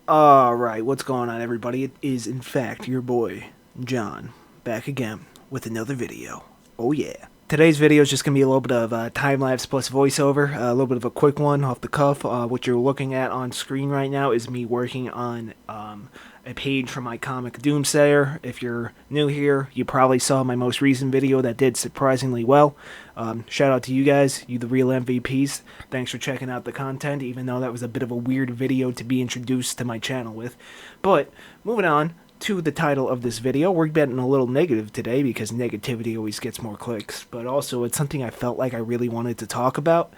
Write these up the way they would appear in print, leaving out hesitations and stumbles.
Alright, what's going on, everybody? It is, in fact, your boy, John, back again with another video. Oh yeah. Today's video is just going to be a little bit of time-lapse plus voiceover, a little bit of a quick one off the cuff. What you're looking at on screen right now is me working on a page from my comic Doomsayer. If you're new here, you probably saw my most recent video that did surprisingly well. Shout out to you guys, you the real MVPs. Thanks for checking out the content, even though that was a bit of a weird video to be introduced to my channel with. But, moving on to the title of this video, we're getting a little negative today because negativity always gets more clicks, but also it's something I felt like I really wanted to talk about,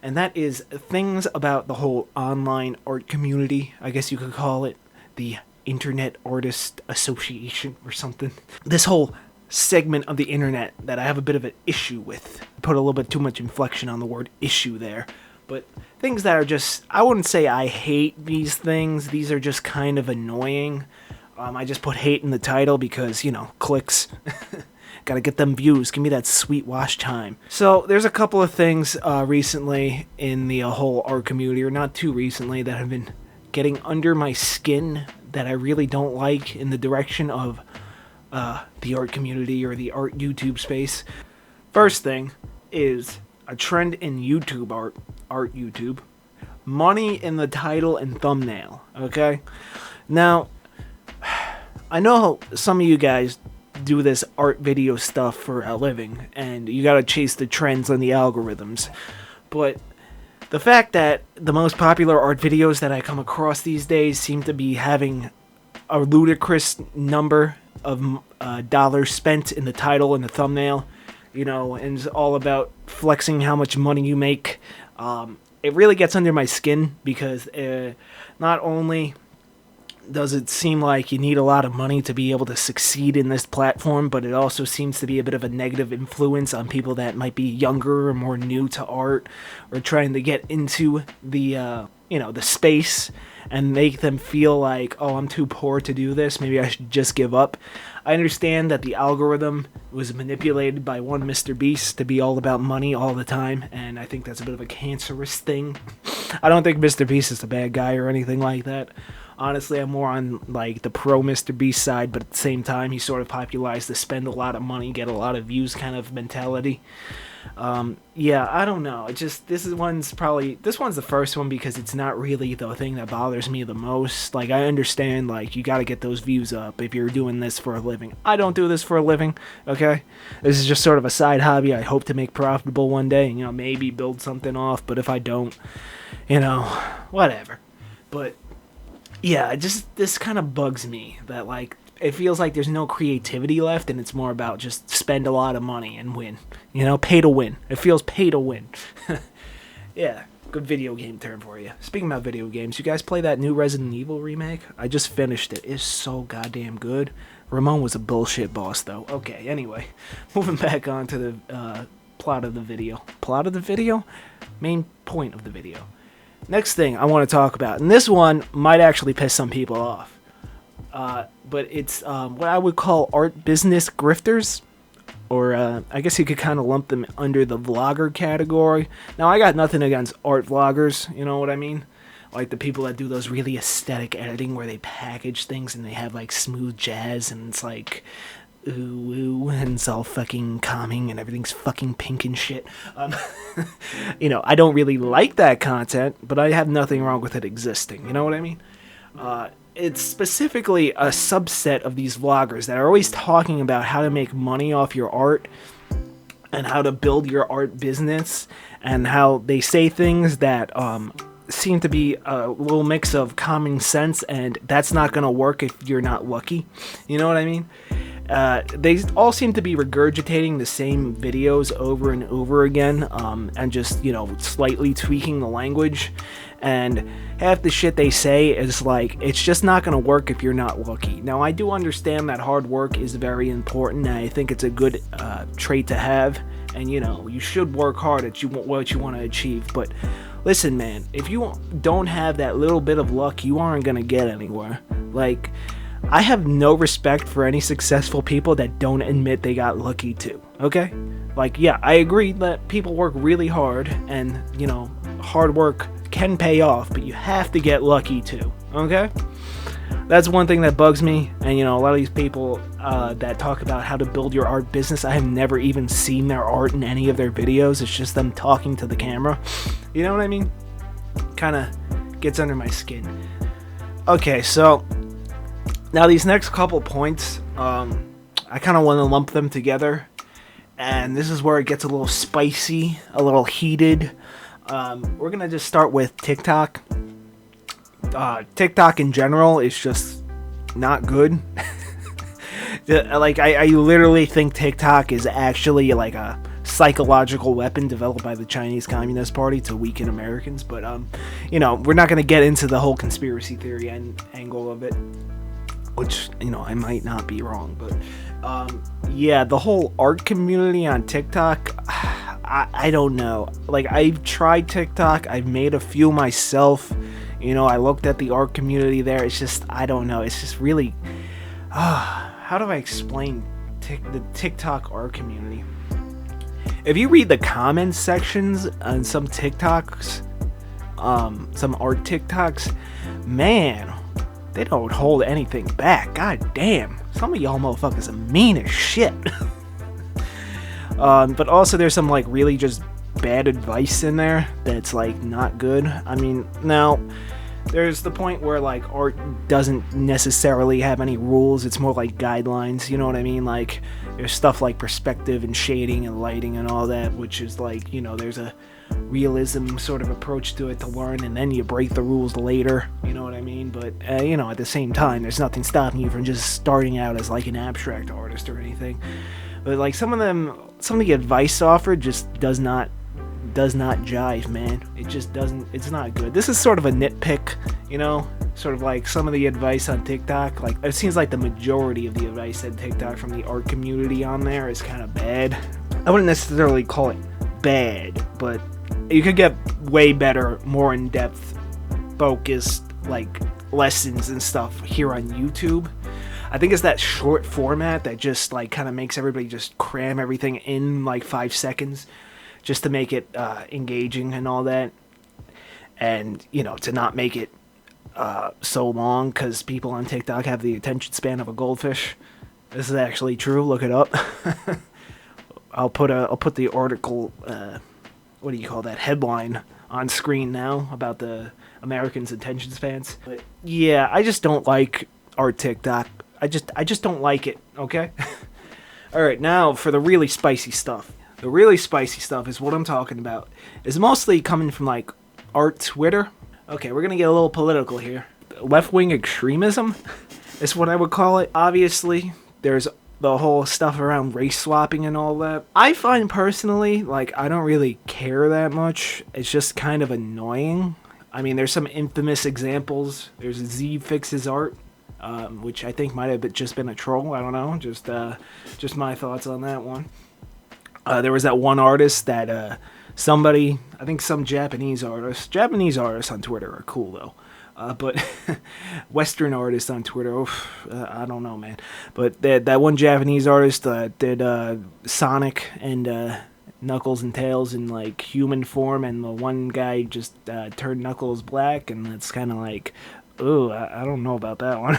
and that is things about the whole online art community, I guess you could call it, the Internet Artist Association or something. This whole segment of the internet that I have a bit of an issue with. Put a little bit too much inflection on the word issue there. But things that are just, I wouldn't say I hate these things, these are just kind of annoying. I just put hate in the title because, you know, clicks. Gotta get them views, give me that sweet watch time. So, there's a couple of things recently in the whole art community, or not too recently, that have been getting under my skin that I really don't like in the direction of the art community or the art YouTube space. First thing is a trend in YouTube art YouTube. Money in the title and thumbnail, okay? Now, I know some of you guys do this art video stuff for a living, and you gotta chase the trends and the algorithms, but the fact that the most popular art videos that I come across these days seem to be having a ludicrous number of dollars spent in the title and the thumbnail, you know, and it's all about flexing how much money you make. It really gets under my skin because not only does it seem like you need a lot of money to be able to succeed in this platform, but it also seems to be a bit of a negative influence on people that might be younger or more new to art or trying to get into the, you know, the space and make them feel like, oh, I'm too poor to do this, maybe I should just give up. I understand that the algorithm was manipulated by one Mr. Beast to be all about money all the time, and I think that's a bit of a cancerous thing. I don't think Mr. Beast is a bad guy or anything like that. Honestly, I'm more on, like, the pro Mr. Beast side, but at the same time, he sort of popularized the spend a lot of money, get a lot of views kind of mentality. Yeah, I don't know. It just, this one's the first one because it's not really the thing that bothers me the most. Like, I understand, like, you gotta get those views up if you're doing this for a living. I don't do this for a living, okay? This is just sort of a side hobby I hope to make profitable one day, and, you know, maybe build something off, but if I don't, you know, whatever. But yeah, this kind of bugs me that, like, it feels like there's no creativity left and it's more about just spend a lot of money and win. You know, pay to win. It feels pay to win. Yeah, good video game term for you. Speaking about video games, you guys play that new Resident Evil remake? I just finished it. It's so goddamn good. Ramon was a bullshit boss, though. Okay, anyway, moving back on to the plot of the video. Plot of the video? Main point of the video. Next thing I want to talk about, and this one might actually piss some people off, but it's what I would call art business grifters, or I guess you could kind of lump them under the vlogger category. Now, I got nothing against art vloggers, you know what I mean? Like the people that do those really aesthetic editing where they package things and they have like smooth jazz and it's like ooh, ooh, and it's all fucking calming and everything's fucking pink and shit. You know, I don't really like that content, but I have nothing wrong with it existing, you know what I mean? It's specifically a subset of these vloggers that are always talking about how to make money off your art and how to build your art business and how they say things that seem to be a little mix of common sense and that's not gonna work if you're not lucky, you know what I mean? They all seem to be regurgitating the same videos over and over again, and just, you know, slightly tweaking the language, and half the shit they say is like, it's just not gonna work if you're not lucky. Now, I do understand that hard work is very important, and I think it's a good trait to have, and, you know, you should work hard at what you want to achieve, but listen, man, if you don't have that little bit of luck, you aren't gonna get anywhere. Like, I have no respect for any successful people that don't admit they got lucky too, okay? Like, yeah, I agree that people work really hard and, you know, hard work can pay off, but you have to get lucky too, okay? That's one thing that bugs me. And you know, a lot of these people that talk about how to build your art business, I have never even seen their art in any of their videos. It's just them talking to the camera. You know what I mean? Kind of gets under my skin. Okay, so now these next couple points, I kind of want to lump them together. And this is where it gets a little spicy, a little heated. We're going to just start with TikTok. TikTok in general is just not good. Like, I literally think TikTok is actually like a psychological weapon developed by the Chinese Communist Party to weaken Americans. But, you know, we're not going to get into the whole conspiracy theory angle of it. Which, you know, I might not be wrong. But, yeah, the whole art community on TikTok, I don't know. Like, I've tried TikTok. I've made a few myself. You know, I looked at the art community there. It's just, I don't know. It's just really, how do I explain the TikTok art community? If you read the comments sections on some TikToks, some art TikToks, man, they don't hold anything back. God damn. Some of y'all motherfuckers are mean as shit. But also there's some like really just bad advice in there that's like not good. I mean, now there's the point where like art doesn't necessarily have any rules. It's more like guidelines, you know what I mean? Like there's stuff like perspective and shading and lighting and all that, which is like, you know, there's a realism sort of approach to it to learn, and then you break the rules later, you know what I mean? But you know, at the same time, there's nothing stopping you from just starting out as like an abstract artist or anything. But like some of the advice offered just does not jive, man. It just doesn't. It's not good. This is sort of a nitpick, you know, sort of like some of the advice on TikTok. Like it seems like the majority of the advice on TikTok from the art community on there is kind of bad. I wouldn't necessarily call it bad, but you could get way better, more in-depth, focused like lessons and stuff here on YouTube. I think it's that short format that just like kind of makes everybody just cram everything in like 5 seconds just to make it engaging and all that. And, you know, to not make it so long, because people on TikTok have the attention span of a goldfish. This is actually true. Look it up. I'll put the article, what do you call that, headline on screen now about the Americans' attention spans. But yeah, I just don't like art TikTok. I just don't like it, okay? Alright, now for the really spicy stuff. The really spicy stuff is what I'm talking about. It's mostly coming from like art Twitter. Okay, we're gonna get a little political here. Left-wing extremism is what I would call it. Obviously, there's the whole stuff around race swapping and all that. I find personally, like, I don't really care that much. It's just kind of annoying. I mean, there's some infamous examples. There's Z Fixes Art, which I think might have just been a troll. I don't know. Just my thoughts on that one. There was that one artist that somebody, I think some Japanese artists on Twitter are cool though. But Western artists on Twitter, I don't know, man. But that one Japanese artist did Sonic and Knuckles and Tails in like human form, and the one guy just turned Knuckles black, and it's kind of like, ooh, I don't know about that one.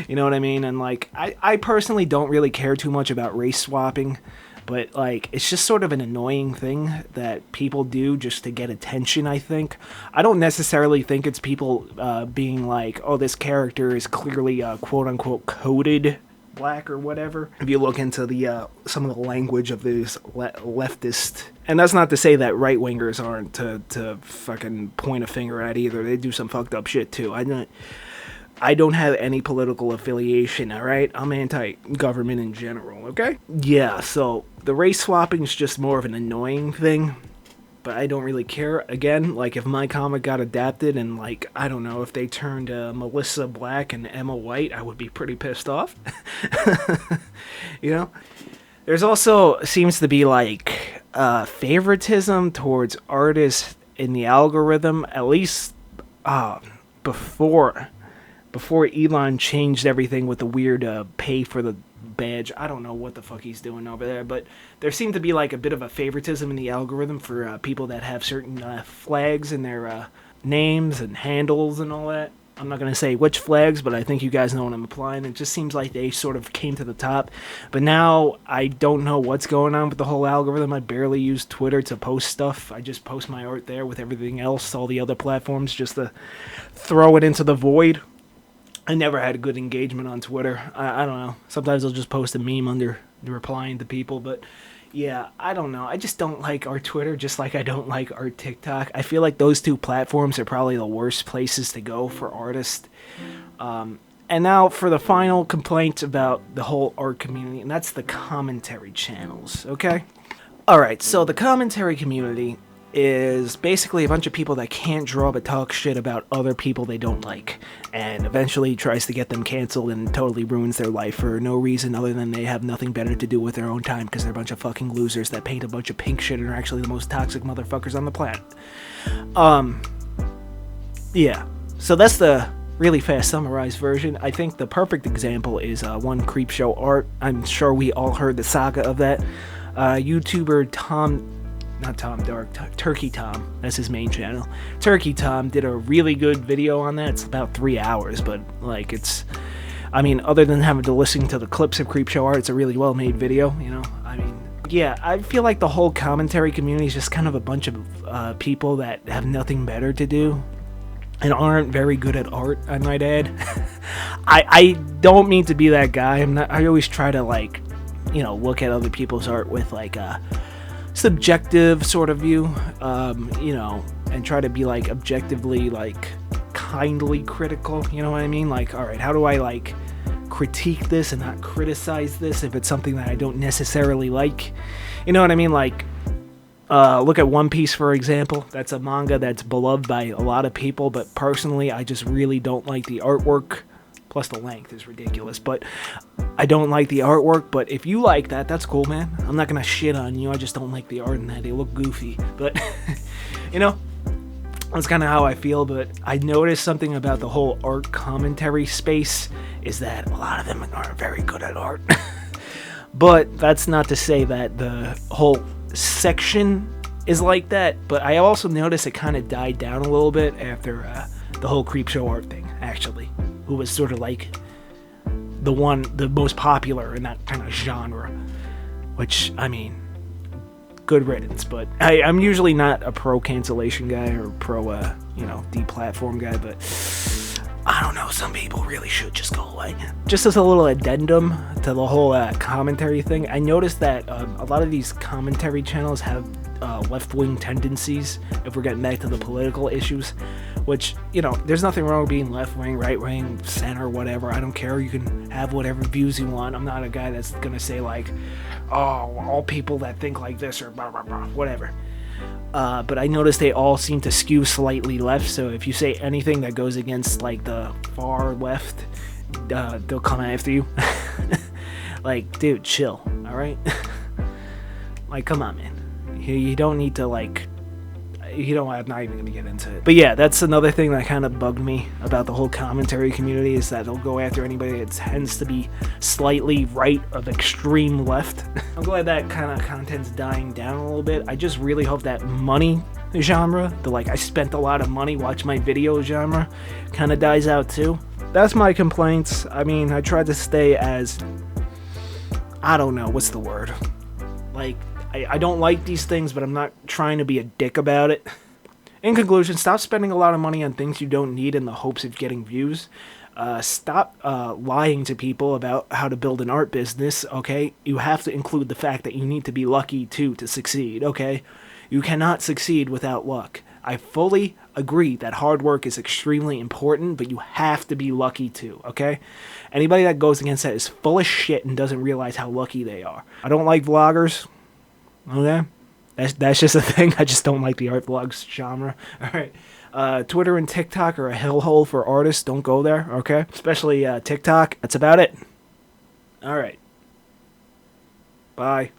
You know what I mean? And like, I personally don't really care too much about race swapping. But, like, it's just sort of an annoying thing that people do just to get attention, I think. I don't necessarily think it's people being like, oh, this character is clearly, quote-unquote, coded black or whatever. If you look into the some of the language of these leftist... And that's not to say that right-wingers aren't to fucking point a finger at either. They do some fucked up shit, too. I don't have any political affiliation, alright? I'm anti-government in general, okay? Yeah, so the race swapping is just more of an annoying thing, but I don't really care. Again, like, if my comic got adapted and, like, I don't know, if they turned Melissa black and Emma white, I would be pretty pissed off. You know? There's also seems to be, like, favoritism towards artists in the algorithm, at least before Elon changed everything with the weird pay for the badge. I don't know what the fuck he's doing over there, but there seemed to be like a bit of a favoritism in the algorithm for people that have certain flags in their names and handles and all that. I'm not going to say which flags, but I think you guys know what I'm implying. It just seems like they sort of came to the top. But now I don't know what's going on with the whole algorithm. I barely use Twitter to post stuff. I just post my art there with everything else, all the other platforms, just to throw it into the void. I never had good engagement on Twitter. I don't know. Sometimes I'll just post a meme under replying to people, but yeah, I don't know. I just don't like our Twitter, just like I don't like our TikTok. I feel like those two platforms are probably the worst places to go for artists. And now for the final complaint about the whole art community, and that's the commentary channels, okay? Alright, so the commentary community is basically a bunch of people that can't draw but talk shit about other people they don't like, and eventually tries to get them canceled and totally ruins their life for no reason other than they have nothing better to do with their own time because they're a bunch of fucking losers that paint a bunch of pink shit and are actually the most toxic motherfuckers on the planet. Yeah, so that's the really fast summarized version. I think the perfect example is one Creepshow Art. I'm sure we all heard the saga of that. YouTuber Turkey Tom, that's his main channel. Turkey Tom did a really good video on that. It's about 3 hours, but like I mean, other than having to listen to the clips of Creepshow Art, it's a really well made video, you know? I mean, yeah, I feel like the whole commentary community is just kind of a bunch of people that have nothing better to do and aren't very good at art, I might add. I don't mean to be that guy. I always try to, like, you know, look at other people's art with like a subjective sort of view, you know, and try to be like objectively, like, kindly critical, you know what I mean? Like, all right, how do I like critique this and not criticize this if it's something that I don't necessarily like? You know what I mean? Like, look at One Piece, for example. That's a manga that's beloved by a lot of people, but personally, I just really don't like the artwork. Plus the length is ridiculous, but I don't like the artwork. But if you like that, that's cool, man. I'm not gonna shit on you. I just don't like the art in that. They look goofy, but you know, that's kind of how I feel. But I noticed something about the whole art commentary space is that a lot of them aren't very good at art. But that's not to say that the whole section is like that. But I also noticed it kind of died down a little bit after the whole Creepshow Art thing, actually, who was sort of like the most popular in that kind of genre, which, I mean, good riddance. But I'm usually not a pro cancellation guy or pro you know, deplatform guy, but I don't know, some people really should just go away. Just as a little addendum to the whole commentary thing, I noticed that a lot of these commentary channels have left-wing tendencies, if we're getting back to the political issues, which, you know, there's nothing wrong with being left-wing, right-wing, center, whatever. I don't care. You can have whatever views you want. I'm not a guy that's gonna say, like, oh, all people that think like this or blah, blah, blah, whatever. But I noticed they all seem to skew slightly left, so if you say anything that goes against, like, the far left, they'll come after you. Like, dude, chill, alright? Like, come on, man. You don't need to, like, I'm not even gonna get into it. But yeah, that's another thing that kind of bugged me about the whole commentary community, is that they'll go after anybody that tends to be slightly right of extreme left. I'm glad that kind of content's dying down a little bit. I just really hope that money genre, the like I spent a lot of money, watch my video genre, kind of dies out too. That's my complaints. I mean, I tried to stay as, I don't know, what's the word? Like, I don't like these things, but I'm not trying to be a dick about it. In conclusion, stop spending a lot of money on things you don't need in the hopes of getting views. Stop lying to people about how to build an art business, okay? You have to include the fact that you need to be lucky, too, to succeed, okay? You cannot succeed without luck. I fully agree that hard work is extremely important, but you have to be lucky, too, okay? Anybody that goes against that is full of shit and doesn't realize how lucky they are. I don't like vloggers. Okay, that's just a thing. I just don't like the art vlogs genre. All right, Twitter and TikTok are a hellhole for artists. Don't go there. Okay, especially TikTok. That's about it. All right, bye.